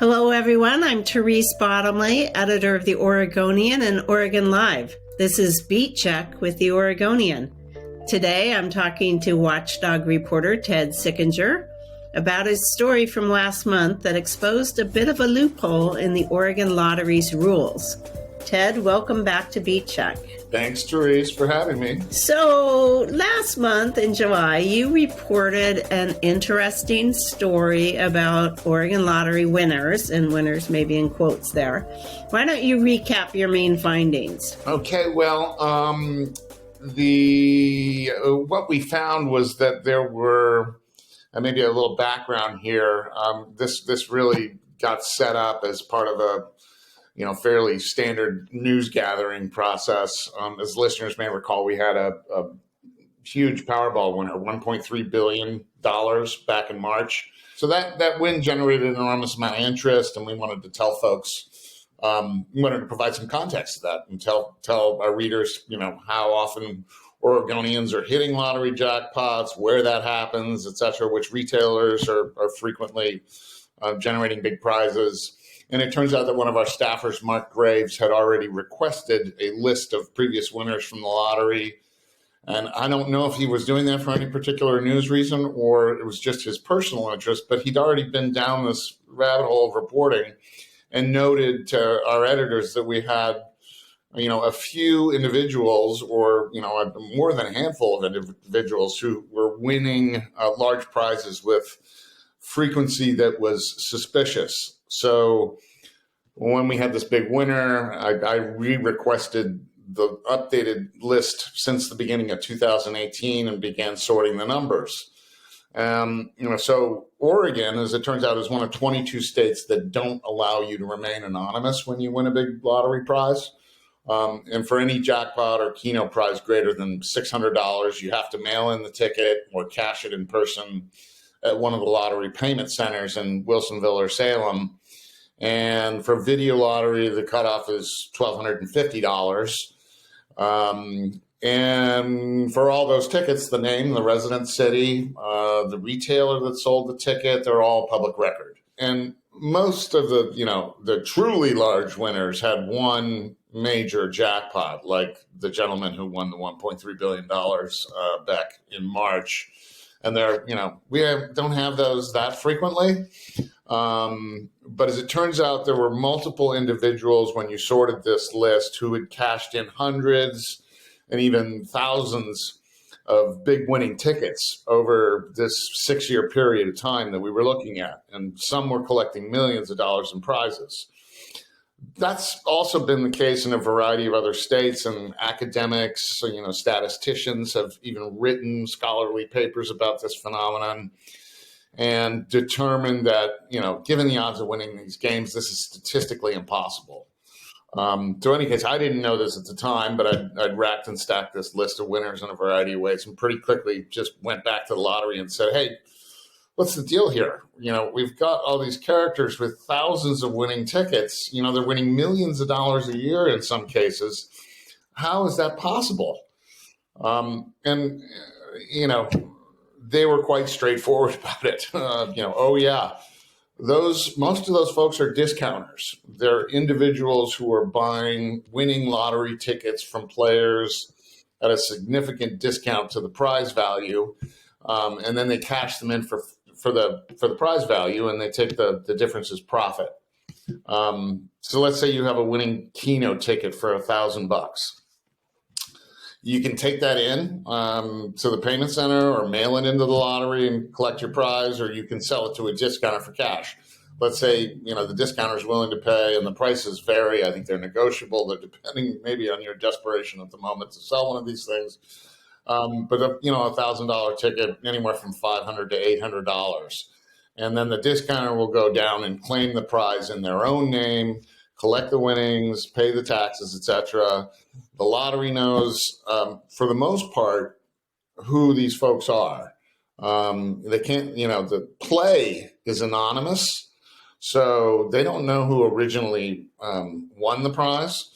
Hello, everyone. I'm Therese Bottomly, editor of the Oregonian and Oregon Live. This is Beat Check with the Oregonian. Today, I'm talking to watchdog reporter Ted Sickinger about his story from last month that exposed a bit of a loophole in the Oregon Lottery's rules. Ted, welcome back to Beat Check. Thanks, Therese, for having me. So last month in July, you reported an interesting story about Oregon Lottery winners, and winners maybe in quotes there. Why don't you recap your main findings? Okay, well, what we found was that there were, maybe a little background here. This really got set up as part of a fairly standard news gathering process. As listeners may recall, we had a huge Powerball winner, $1.3 billion back in March. So that win generated an enormous amount of interest, and we wanted to tell folks, we wanted to provide some context to that and tell our readers, how often Oregonians are hitting lottery jackpots, where that happens, et cetera, which retailers are frequently generating big prizes. And it turns out that one of our staffers, Mark Graves, had already requested a list of previous winners from the lottery. And I don't know if he was doing that for any particular news reason or it was just his personal interest, but he'd already been down this rabbit hole of reporting and noted to our editors that we had, a few individuals or, more than a handful of individuals who were winning large prizes with frequency that was suspicious. So when we had this big winner, I re-requested the updated list since the beginning of 2018 and began sorting the numbers. So Oregon, as it turns out, is one of 22 states that don't allow you to remain anonymous when you win a big lottery prize. And for any jackpot or Keno prize greater than $600, you have to mail in the ticket or cash it in person at one of the lottery payment centers in Wilsonville or Salem. And for video lottery, the cutoff is $1,250. And for all those tickets, the name, the resident city, the retailer that sold the ticket, they're all public record. And most of the truly large winners had one major jackpot, like the gentleman who won the $1.3 billion back in March. And we don't have those that frequently. But as it turns out, there were multiple individuals when you sorted this list who had cashed in hundreds and even thousands of big winning tickets over this 6-year period of time that we were looking at. And some were collecting millions of dollars in prizes. That's also been the case in a variety of other states, and academics, statisticians have even written scholarly papers about this phenomenon and determined that, given the odds of winning these games, this is statistically impossible. So in any case, I didn't know this at the time, but I'd racked and stacked this list of winners in a variety of ways and pretty quickly just went back to the lottery and said, hey, what's the deal here? We've got all these characters with thousands of winning tickets. They're winning millions of dollars a year in some cases. How is that possible? They were quite straightforward about it. Most of those folks are discounters. They're individuals who are buying winning lottery tickets from players at a significant discount to the prize value, and then they cash them in for the prize value, and they take the difference as profit. So let's say you have a winning Keno ticket for $1,000. You can take that in to the payment center or mail it into the lottery and collect your prize, or you can sell it to a discounter for cash. Let's say, the discounter is willing to pay, and the prices vary. I think they're negotiable. They're depending maybe on your desperation at the moment to sell one of these things. But a $1,000 ticket, anywhere from $500 to $800. And then the discounter will go down and claim the prize in their own name, collect the winnings, pay the taxes, etc. The lottery knows, for the most part, who these folks are. They can't, the play is anonymous, so they don't know who originally won the prize.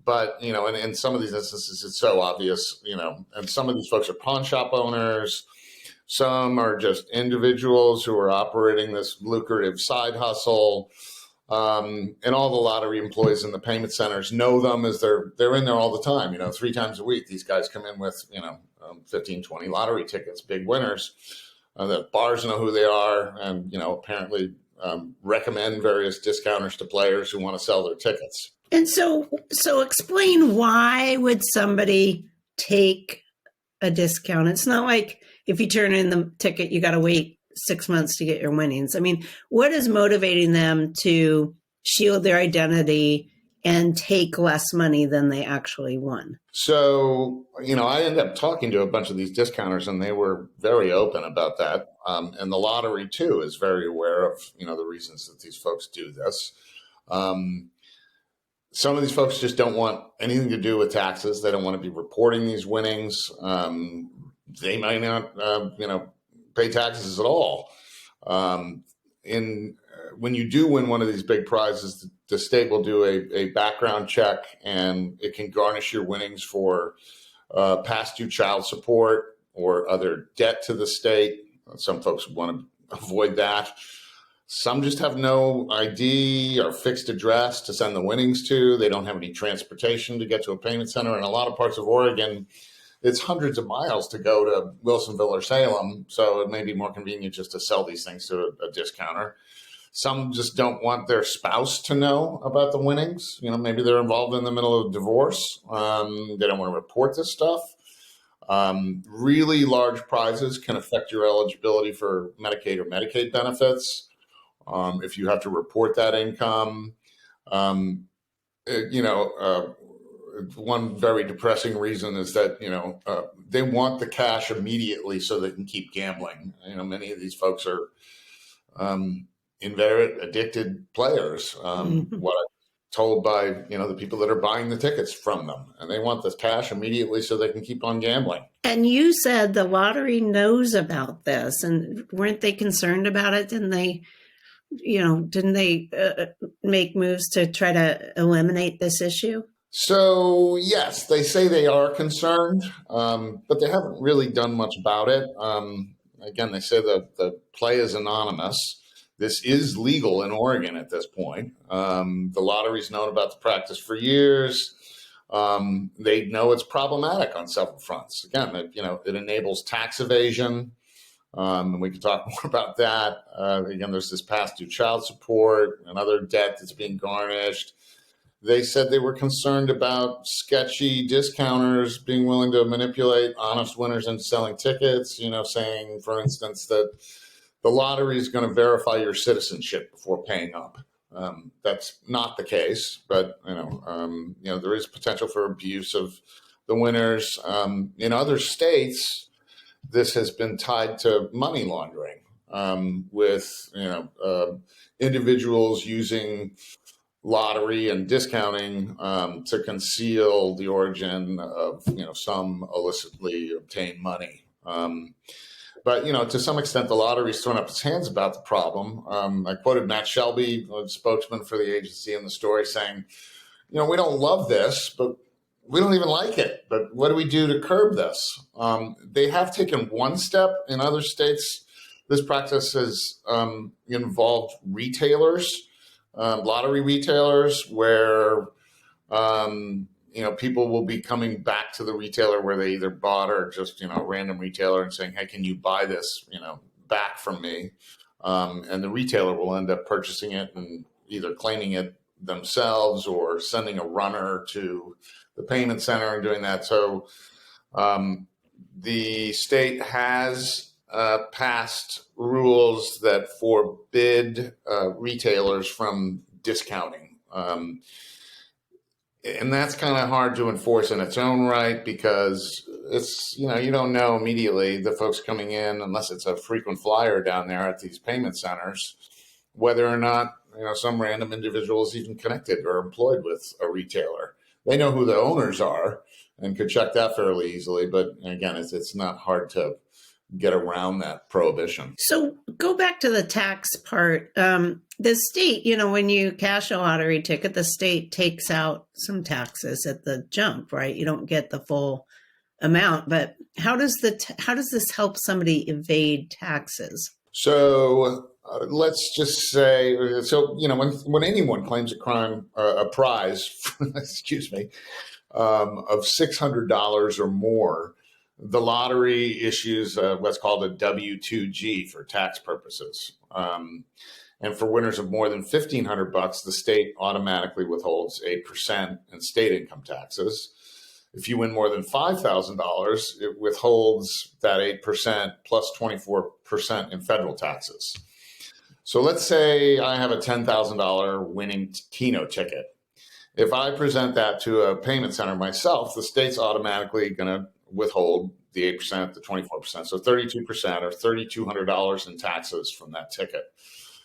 But, and in some of these instances, it's so obvious, and some of these folks are pawn shop owners. Some are just individuals who are operating this lucrative side hustle. And all the lottery employees in the payment centers know them as they're in there all the time. 3 times a week, these guys come in with 15, 20 lottery tickets, big winners. The bars know who they are, and apparently recommend various discounters to players who want to sell their tickets. And so explain, why would somebody take a discount? It's not like if you turn in the ticket, you got to wait 6 months to get your winnings. I mean, what is motivating them to shield their identity and take less money than they actually won? So, I ended up talking to a bunch of these discounters, and they were very open about that. And the lottery, too, is very aware of, the reasons that these folks do this. Some of these folks just don't want anything to do with taxes. They don't want to be reporting these winnings. They might not, pay taxes at all. When you do win one of these big prizes, the state will do a background check, and it can garnish your winnings for past due child support or other debt to the state. Some folks want to avoid that. Some just have no ID or fixed address to send the winnings to. They don't have any transportation to get to a payment center. In a lot of parts of Oregon, it's hundreds of miles to go to Wilsonville or Salem, so it may be more convenient just to sell these things to a discounter. Some just don't want their spouse to know about the winnings. Maybe they're involved in the middle of a divorce. They don't want to report this stuff. Really large prizes can affect your eligibility for Medicaid or Medicaid benefits. If you have to report that income, one very depressing reason is that, they want the cash immediately so they can keep gambling. Many of these folks are inveterate addicted players. What I'm told by, the people that are buying the tickets from them, and they want the cash immediately so they can keep on gambling. And you said the lottery knows about this, and weren't they concerned about it? Didn't they make moves to try to eliminate this issue? So, yes, they say they are concerned, but they haven't really done much about it. Again, they say the play is anonymous. This is legal in Oregon at this point. The lottery's known about the practice for years. They know it's problematic on several fronts. Again, it enables tax evasion. And we can talk more about that. Again, there's this past due child support and other debt that's being garnished. They said they were concerned about sketchy discounters being willing to manipulate honest winners into selling tickets, saying, for instance, that the lottery is going to verify your citizenship before paying up. That's not the case, but, there is potential for abuse of the winners. In other states, this has been tied to money laundering, with individuals using lottery and discounting to conceal the origin of some illicitly obtained money. But to some extent, the lottery's thrown up its hands about the problem. I quoted Matt Shelby, a spokesman for the agency, in the story, saying, we don't love this, but we don't even like it. But what do we do to curb this? They have taken one step. In other states, this practice has involved retailers, lottery retailers, where people will be coming back to the retailer where they either bought or just a random retailer and saying, "Hey, can you buy this back from me?" And the retailer will end up purchasing it and either claiming it themselves or sending a runner to the payment center and doing that. So the state has passed rules that forbid retailers from discounting. And that's kind of hard to enforce in its own right, because it's, you don't know immediately, the folks coming in, unless it's a frequent flyer down there at these payment centers, whether or not, some random individual is even connected or employed with a retailer. They know who the owners are and could check that fairly easily. But again, it's not hard to get around that prohibition. So go back to the tax part. The state, when you cash a lottery ticket, the state takes out some taxes at the jump, right? You don't get the full amount. But how does this help somebody evade taxes? So let's just say, so, when anyone claims a prize, excuse me, of $600 or more, the lottery issues what's called a W-2G for tax purposes. And for winners of more than $1,500, the state automatically withholds 8% in state income taxes. If you win more than $5,000, it withholds that 8% plus 24% in federal taxes. So let's say I have a $10,000 winning Keno ticket. If I present that to a payment center myself, the state's automatically going to withhold the 8%, the 24%, so 32% or $3,200 in taxes from that ticket.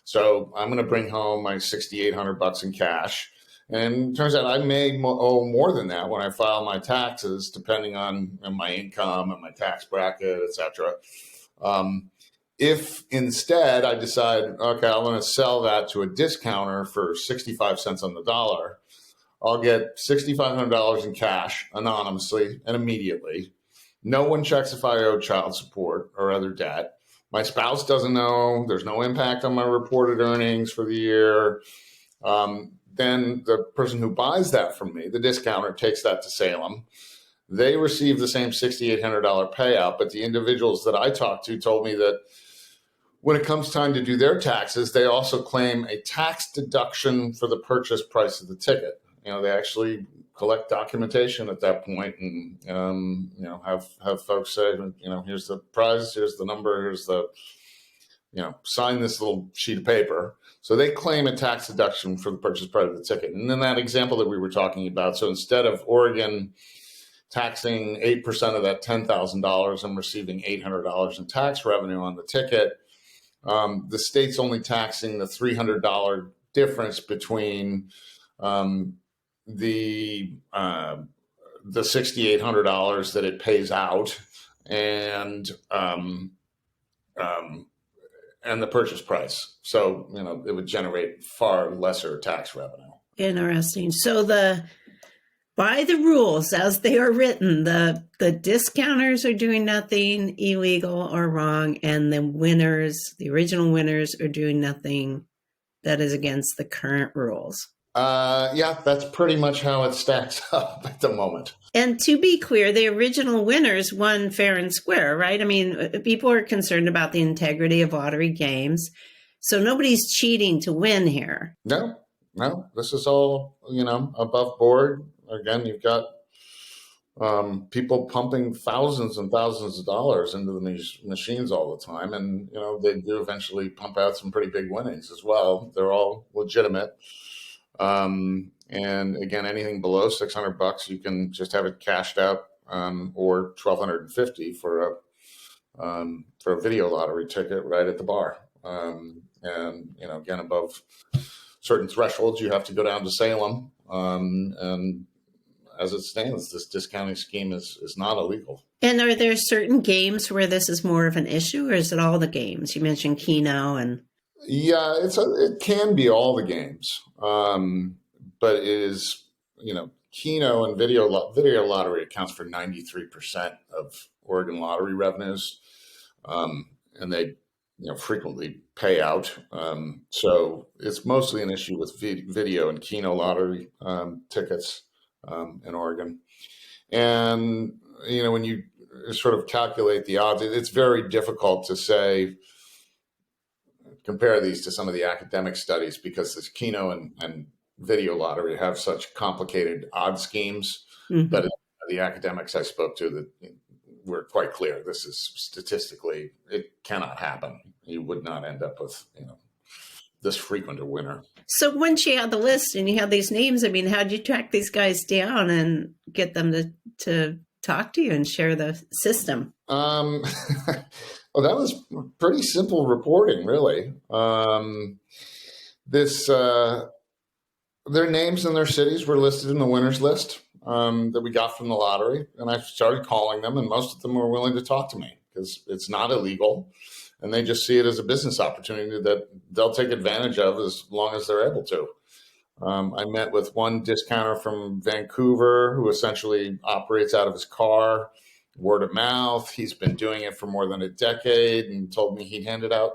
So I'm going to bring home my $6,800 in cash. And it turns out I may owe more than that when I file my taxes, depending on my income and my tax bracket, et cetera. If instead I decide, okay, I want to sell that to a discounter for 65 cents on the dollar, I'll get $6,500 in cash anonymously and immediately. No one checks if I owe child support or other debt. My spouse doesn't know. There's no impact on my reported earnings for the year. Then the person who buys that from me, the discounter, takes that to Salem. They receive the same $6,800 payout, but the individuals that I talked to told me that when it comes time to do their taxes, they also claim a tax deduction for the purchase price of the ticket. They actually collect documentation at that point and, have folks say, here's the prize, here's the number, here's the, sign this little sheet of paper. So they claim a tax deduction for the purchase price of the ticket. And then that example that we were talking about, so instead of Oregon taxing 8% of that $10,000, I'm receiving $800 in tax revenue on the ticket. The state's only taxing the $300 difference between the $6,800 that it pays out and the purchase price. So, it would generate far lesser tax revenue. Interesting. So by the rules as they are written, the discounters are doing nothing illegal or wrong, and the original winners are doing nothing that is against the current rules. Yeah, that's pretty much how it stacks up at the moment. And to be clear, the original winners won fair and square, right? I mean, people are concerned about the integrity of lottery games. So nobody's cheating to win here. No, this is all, above board. Again, you've got people pumping thousands and thousands of dollars into these machines all the time. And, they do eventually pump out some pretty big winnings as well. They're all legitimate. And again, anything below $600, you can just have it cashed out, or $1,250 for a video lottery ticket right at the bar. And again, above certain thresholds, you have to go down to Salem. And as it stands, this discounting scheme is not illegal. And are there certain games where this is more of an issue, or is it all the games? You mentioned Keno and. Yeah, it can be all the games, but it is, Keno and video lottery accounts for 93% of Oregon lottery revenues, and they, frequently pay out. So it's mostly an issue with video and Keno lottery tickets in Oregon. And, when you sort of calculate the odds, it's very difficult to say, compare these to some of the academic studies, because this Keno and video lottery have such complicated odd schemes. Mm-hmm. But the academics I spoke to that were quite clear. This is statistically, it cannot happen. You would not end up with, this frequent a winner. So once you had the list and you had these names, I mean, how did you track these guys down and get them to talk to you and share the system? Well, that was pretty simple reporting, really. Their names and their cities were listed in the winners list that we got from the lottery. And I started calling them, and most of them were willing to talk to me because it's not illegal. And they just see it as a business opportunity that they'll take advantage of as long as they're able to. I met with one discounter from Vancouver who essentially operates out of his car, word of mouth. He's been doing it for more than a decade and told me he handed out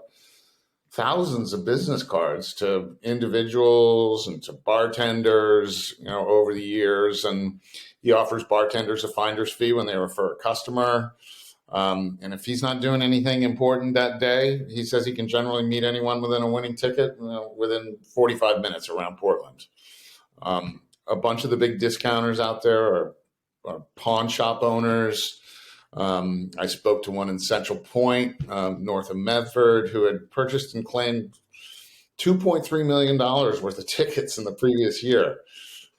thousands of business cards to individuals and to bartenders, over the years. And he offers bartenders a finder's fee when they refer a customer. And if he's not doing anything important that day, he says he can generally meet anyone within a winning ticket within 45 minutes around Portland. A bunch of the big discounters out there are pawn shop owners. I spoke to one in Central Point, north of Medford, who had purchased and claimed $2.3 million worth of tickets in the previous year.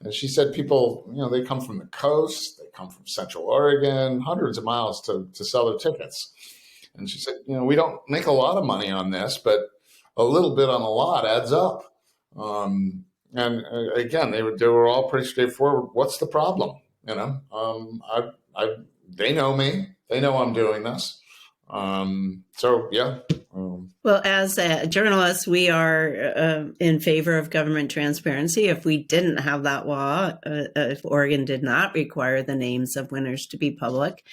And she said people, they come from the coast, they come from Central Oregon, hundreds of miles to sell their tickets. And she said, we don't make a lot of money on this, but a little bit on a lot adds up. And again, they were all pretty straightforward. What's the problem? They know me. They know I'm doing this. Yeah. Well, as a journalist, we are in favor of government transparency. If we didn't have that law, if Oregon did not require the names of winners to be public,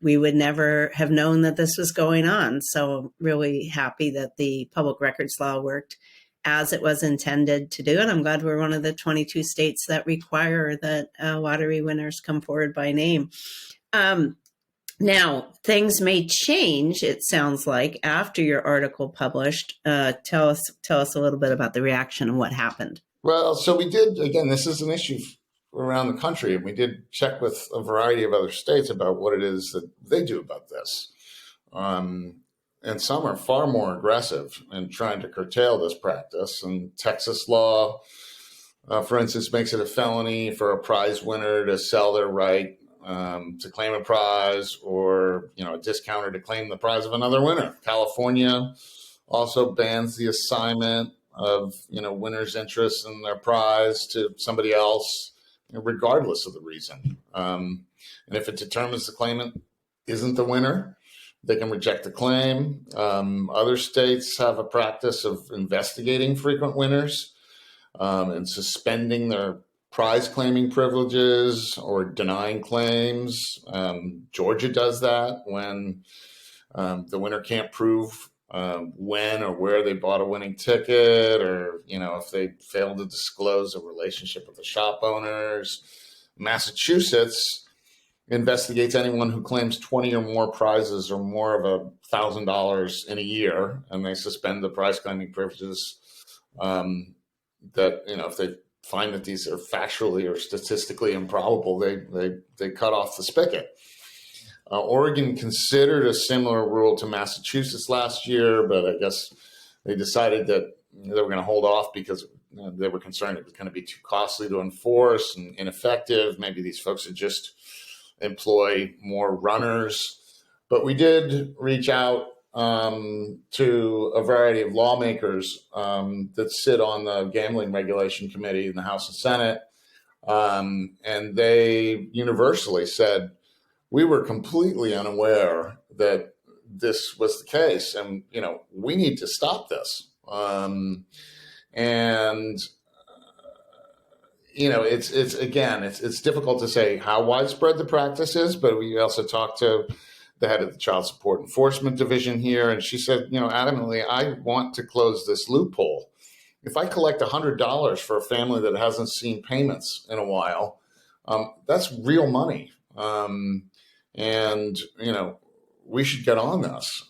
we would never have known that this was going on. So I'm really happy that the public records law worked as it was intended to do. And I'm glad we're one of the 22 states that require that lottery winners come forward by name. Now, things may change, it sounds like, after your article published. Tell us a little bit about the reaction and what happened. Well, so we did, again, this is an issue around the country, and we did check with a variety of other states about what it is that they do about this. And some are far more aggressive in trying to curtail this practice. And Texas law, for instance, makes it a felony for a prize winner to sell their right to claim a prize, or a discounter to claim the prize of another winner. California also bans the assignment of winners' interests in their prize to somebody else, regardless of the reason. And if it determines the claimant isn't the winner, they can reject the claim. Other states have a practice of investigating frequent winners and suspending their prize claiming privileges or denying claims. Georgia does that when the winner can't prove when or where they bought a winning ticket, or if they fail to disclose a relationship with the shop owners. Massachusetts investigates anyone who claims 20 or more prizes or more of $1,000 in a year, and they suspend the prize claiming privileges that if they find that these are factually or statistically improbable, they cut off the spigot. Oregon considered a similar rule to Massachusetts last year, but I guess they decided that they were going to hold off because they were concerned it was going to be too costly to enforce and ineffective. Maybe these folks would just employ more runners. But we did reach out to a variety of lawmakers that sit on the gambling regulation committee in the House and Senate. And they universally said, we were completely unaware that this was the case. And, we need to stop this. It's difficult to say how widespread the practice is, but we also talked to the head of the Child Support Enforcement Division here, and she said, adamantly, I want to close this loophole. If I collect $100 for a family that hasn't seen payments in a while, that's real money. We should get on this.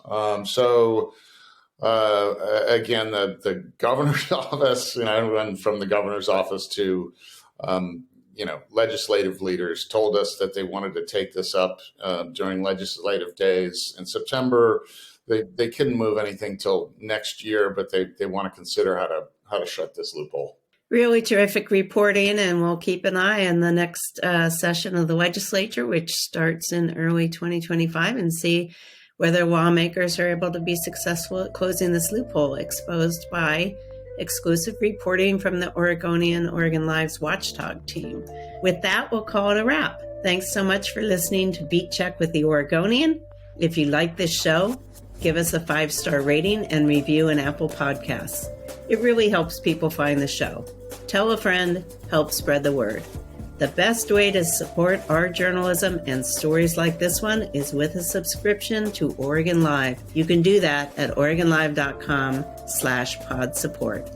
Again, the governor's office, and from the governor's office to, legislative leaders told us that they wanted to take this up during legislative days in September. They couldn't move anything till next year, but they want to consider how to shut this loophole. Really terrific reporting, and we'll keep an eye on the next session of the legislature, which starts in early 2025, and see whether lawmakers are able to be successful at closing this loophole exposed by exclusive reporting from the Oregonian Oregon Live's Watchdog team. With that, we'll call it a wrap. Thanks so much for listening to Beat Check with the Oregonian. If you like this show, give us a 5-star rating and review in Apple Podcasts. It really helps people find the show. Tell a friend, help spread the word. The best way to support our journalism and stories like this one is with a subscription to Oregon Live. You can do that at OregonLive.com/pod support.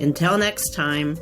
Until next time,